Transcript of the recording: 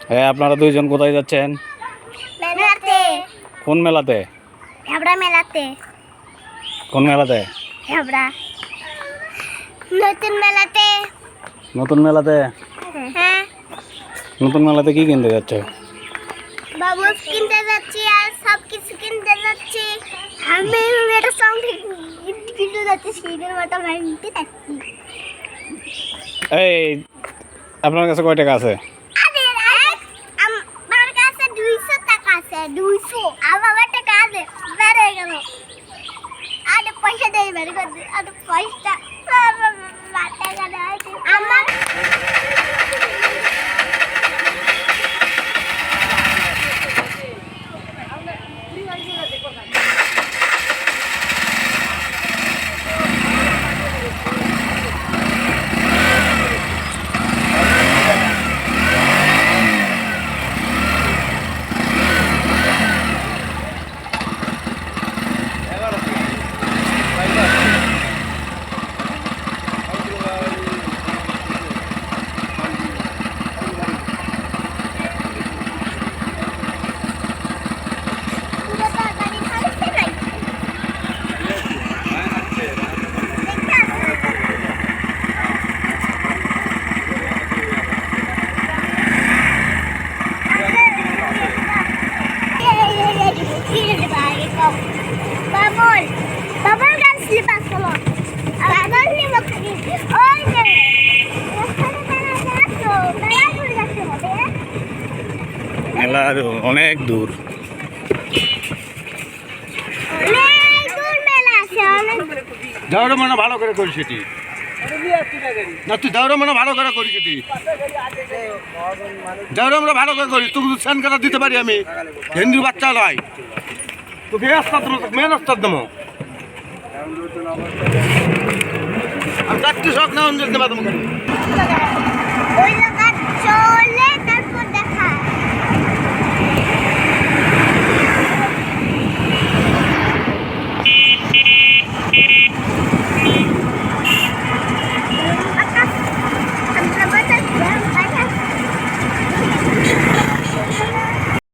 হ্যাঁ, আপনারা দুইজন কোথায় যাচ্ছেন? মেলাতে। কোন মেলাতে? হেবড়া মেলাতে। কোন মেলাতে? হেবড়া নতুন মেলাতে। নতুন মেলাতে? হ্যাঁ। নতুন মেলাতে কি কিনতে যাচ্ছ? বাবুস কিনতে যাচ্ছি আর সব কিছু কিনতে যাচ্ছি। আমি একটা সং কিনতে যাচ্ছি, সিনের মতো ভাঙতে যাচ্ছি। এই, আপনার কাছে কয় টাকা আছে? আমার কাছে 200 টাকা আছে। 200 আমার টাকা আছে, বেড়ে গেল। আর পয়সা দেই বের করে দিই। আর পয়সা টাকা দেয় আমার। Babol, babol kan selipas kalau. Babol ni makan. Oh ni. মেলা অনেক দূর। দৌড় মানে ভালো করে করিস সেটি না, তুই দৌড় মানে ভালো করে করিস সেটি। দৌড় আমরা ভালো করে করি, তোকে স্যান কাটা দিতে পারি আমি। হিন্দু বাচ্চা নয়, তোকে রাস্তার দেবো, তোকে মেন রাস্তার দেবো। আমি চারটি শখ না দেবো। ওই লোক